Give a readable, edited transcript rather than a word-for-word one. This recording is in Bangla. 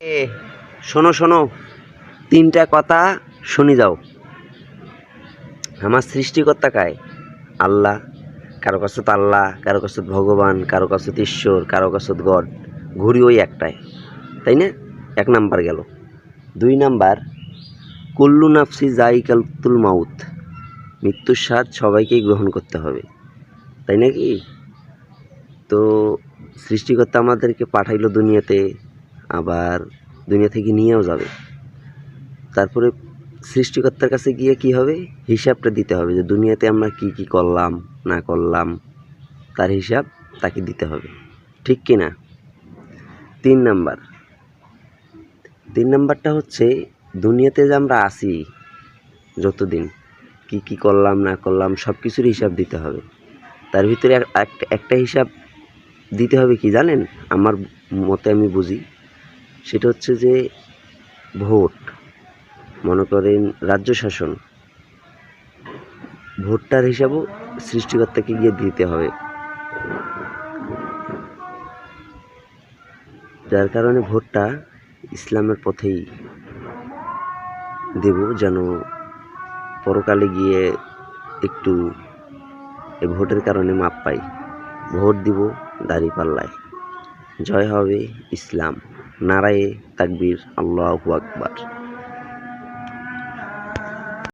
এ শোনো শোনো, তিনটা কথা শুনি যাও। আমার সৃষ্টিকর্তা কায়? আল্লাহ। কারো কাছে আল্লাহ, কারো কাছে ভগবান, কারো কাছে ঈশ্বর, কারো কাছে গড। ঘুরি ওই একটাই, তাই না? এক নাম্বার গেল। 2 নাম্বার, কুল্লু নাফসি যায়িকাতুল মাউত, মৃত্যুর স্বাদ সবাইকেই গ্রহণ করতে হবে, তাই নাকি? তো সৃষ্টিকর্তা আমাদেরকে পাঠাইলো দুনিয়াতে, আবার দুনিয়া থেকে নিয়েও যাবে। তারপরে সৃষ্টিকর্তার কাছে গিয়ে কি হবে? হিসাবটা দিতে হবে যে দুনিয়াতে আমরা কি কি করলাম না করলাম, তার হিসাব তাকে দিতে হবে, ঠিক কি না? 3 নাম্বার, 3 নাম্বারটা হচ্ছে দুনিয়াতে যে আমরা আছি যতদিন, কি কি করলাম না করলাম সব কিছুর হিসাব দিতে হবে। তার ভিতরে একটা হিসাব দিতে হবে কি জানেন? আমার মতে আমি বুঝি, সেটা হচ্ছে যে ভোট। মনে করেন রাজ্য শাসন, ভোটটার হিসাবও সৃষ্টিকর্তাকে গিয়ে দিতে হবে। যার কারণে ভোটটা ইসলামের পথেই দেব, যেন পরকালে গিয়ে একটু এই ভোটের কারণে মাপ পাই। ভোট দিব দাঁড়িপাল্লায়। জয় হবে ইসলাম। নারায়ে তাকবীর, আল্লাহু আকবার।